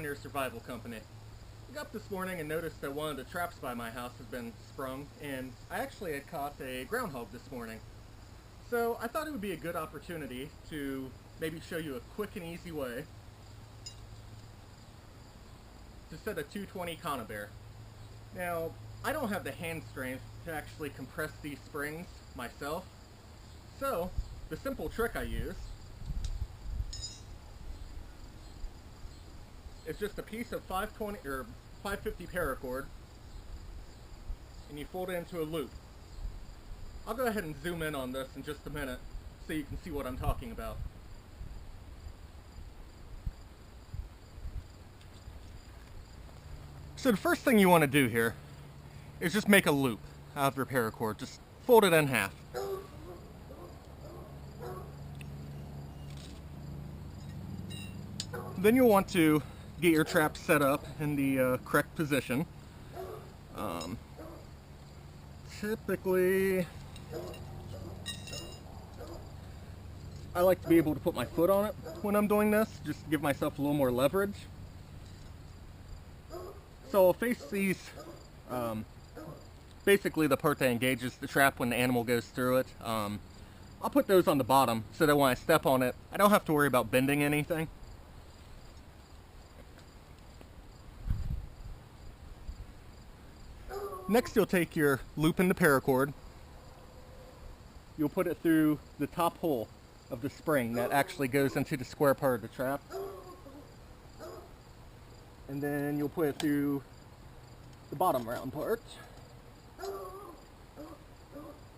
Pioneer Survival Company. I got up this morning and noticed that one of the traps by my house had been sprung, and I actually had caught a groundhog this morning. So I thought it would be a good opportunity to maybe show you a quick and easy way to set a 220 conibear. Now, I don't have the hand strength to actually compress these springs myself, so the simple trick I use is just a piece of 520 or 550 paracord, and you fold it into a loop. I'll go ahead and zoom in on this in just a minute so you can see what I'm talking about. So the first thing you want to do here is just make a loop out of your paracord. Just fold it in half. Then you'll want to get your trap set up in the correct position. Typically, I like to be able to put my foot on it when I'm doing this, just to give myself a little more leverage. So I'll face these, basically the part that engages the trap when the animal goes through it. I'll put those on the bottom so that when I step on it, I don't have to worry about bending anything. Next, you'll take your loop in the paracord. You'll put it through the top hole of the spring that actually goes into the square part of the trap. And then you'll put it through the bottom round part.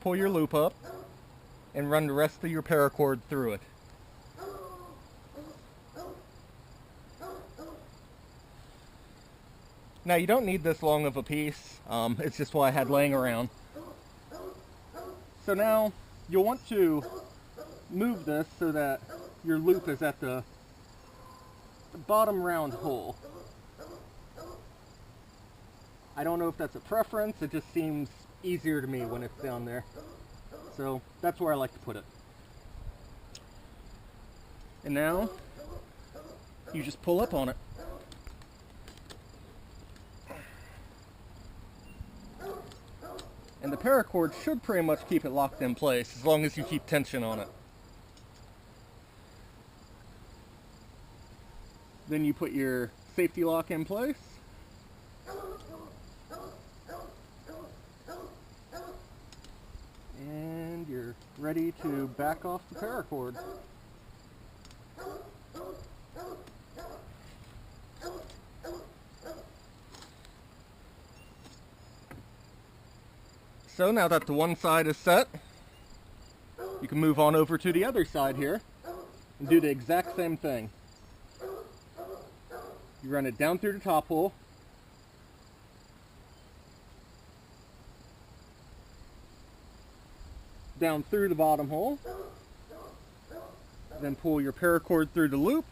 Pull your loop up and run the rest of your paracord through it. Now, you don't need this long of a piece, it's just what I had laying around. So now you'll want to move this so that your loop is at the bottom round hole. I don't know if that's a preference, it just seems easier to me when it's down there. So that's where I like to put it. And now you just pull up on it. And the paracord should pretty much keep it locked in place as long as you keep tension on it. Then you put your safety lock in place. And you're ready to back off the paracord. So now that the one side is set, you can move on over to the other side here and do the exact same thing. You run it down through the top hole, down through the bottom hole, then pull your paracord through the loop,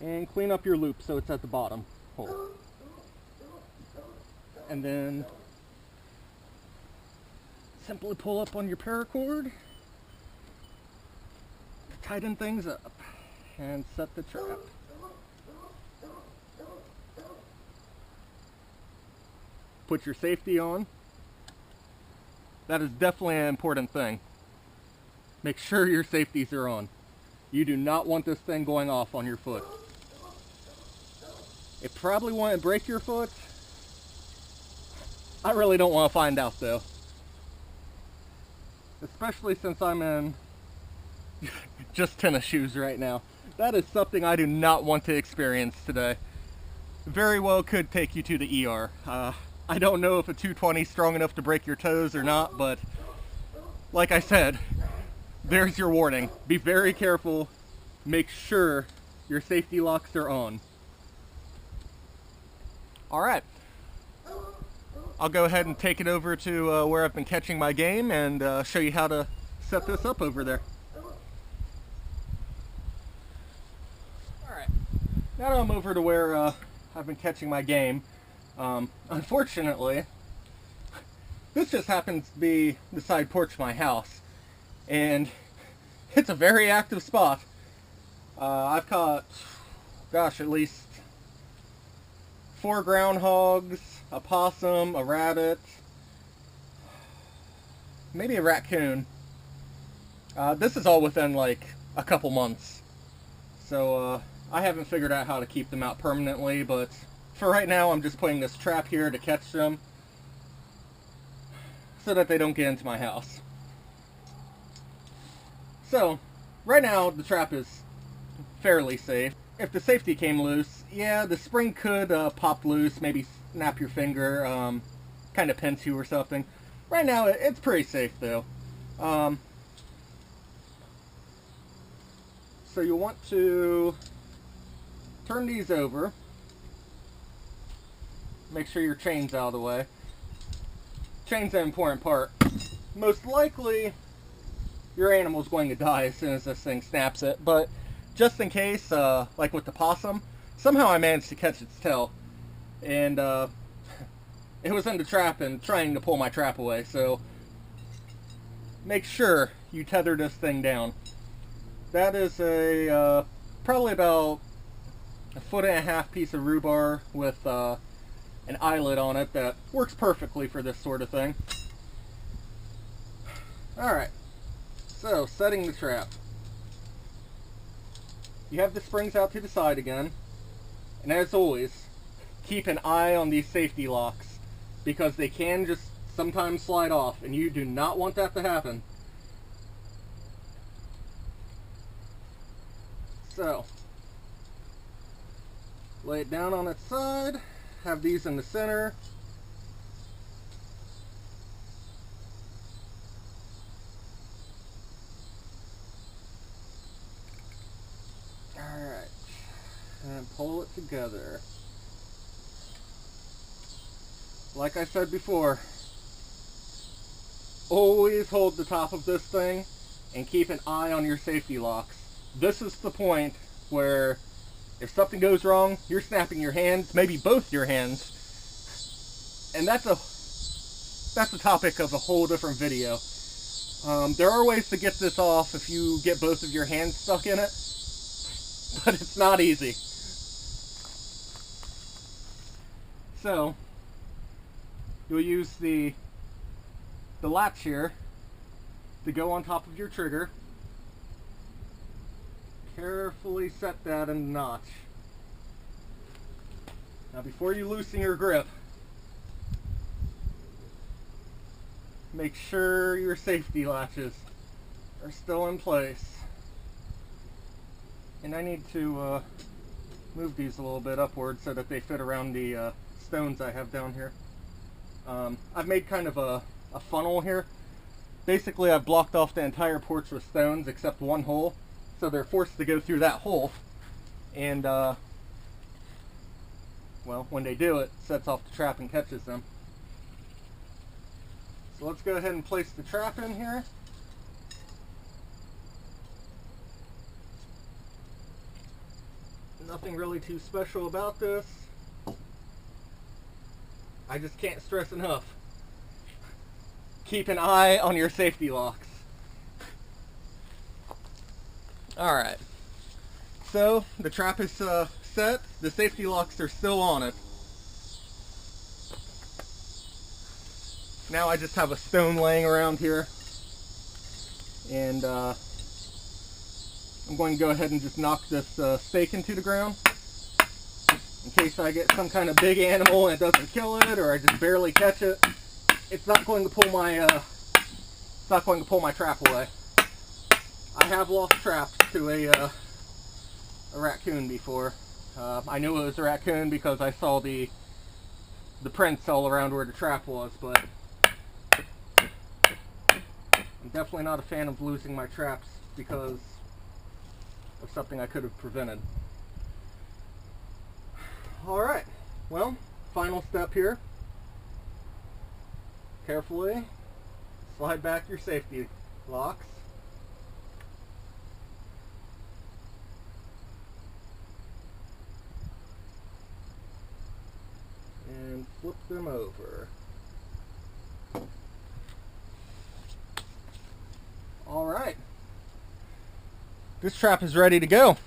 and clean up your loop so it's at the bottom hole. And then simply pull up on your paracord, tighten things up, and set the trap. Put your safety on. That is definitely an important thing. Make sure your safeties are on. You do not want this thing going off on your foot. It probably won't break your foot. I really don't want to find out though. Especially since I'm in just tennis shoes right now. That is something I do not want to experience today. Very well could take you to the ER. I don't know if a 220 is strong enough to break your toes or not, but like I said, there's your warning. Be very careful. Make sure your safety locks are on. Alright. I'll go ahead and take it over to where I've been catching my game and show you how to set this up over there. Alright, now that I'm over to where I've been catching my game, unfortunately, this just happens to be the side porch of my house, and it's a very active spot. I've caught, gosh, at least 4 groundhogs, a possum, a rabbit, maybe a raccoon. This is all within like a couple months. So I haven't figured out how to keep them out permanently, but for right now I'm just putting this trap here to catch them so that they don't get into my house. So right now the trap is fairly safe. If the safety came loose, yeah, the spring could pop loose, maybe snap your finger, kind of pinch you or something. Right now it's pretty safe though. So you'll want to turn these over. Make sure your chain's out of the way. Chain's an important part. Most likely, your animal's going to die as soon as this thing snaps it, but just in case, like with the possum, somehow I managed to catch its tail, and it was in the trap and trying to pull my trap away, so make sure you tether this thing down. That is a probably about 1.5 feet piece of rhubarb with an eyelet on it that works perfectly for this sort of thing. Alright, so setting the trap. You have the springs out to the side again, and as always, keep an eye on these safety locks because they can just sometimes slide off, and you do not want that to happen. So, lay it down on its side, have these in the center. Alright, and pull it together. Like I said before, always hold the top of this thing and keep an eye on your safety locks. This is the point where if something goes wrong, you're snapping your hands, maybe both your hands, and that's a topic of a whole different video. There are ways to get this off if you get both of your hands stuck in it, but it's not easy. So, you'll use the latch here to go on top of your trigger. Carefully set that in the notch. Now before you loosen your grip, make sure your safety latches are still in place. And I need to move these a little bit upward so that they fit around the stones I have down here. I've made kind of a funnel here. Basically I've blocked off the entire porch with stones except one hole. So they're forced to go through that hole, and well, when they do, it sets off the trap and catches them. So let's go ahead and place the trap in here. Nothing really too special about this. I just can't stress enough. Keep an eye on your safety locks. Alright, so the trap is set, the safety locks are still on it. Now I just have a stone laying around here, and I'm going to go ahead and just knock this stake into the ground in case I get some kind of big animal and it doesn't kill it, or I just barely catch it. It's not going to pull my trap away. I have lost traps to a raccoon before. I knew it was a raccoon because I saw the prints all around where the trap was, but I'm definitely not a fan of losing my traps because of something I could have prevented. Alright, well, final step here. Carefully slide back your safety locks. And flip them over. Alright. This trap is ready to go.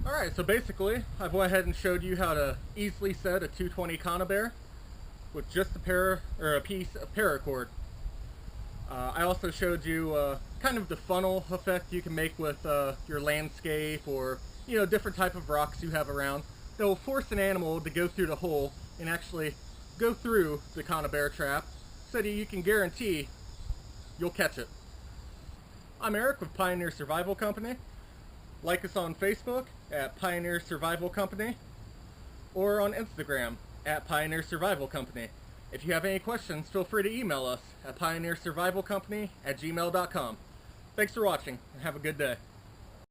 Alright, so basically, I've went ahead and showed you how to easily set a 220 conibear with just a piece of paracord. I also showed you kind of the funnel effect you can make with your landscape or different type of rocks you have around that will force an animal to go through the hole and actually go through the conibear trap so that you can guarantee you'll catch it. I'm Eric with Pioneer Survival Company. Like us on Facebook at Pioneer Survival Company or on Instagram at Pioneer Survival Company. If you have any questions, feel free to email us at pioneersurvivalcompany@gmail.com. Thanks for watching and have a good day.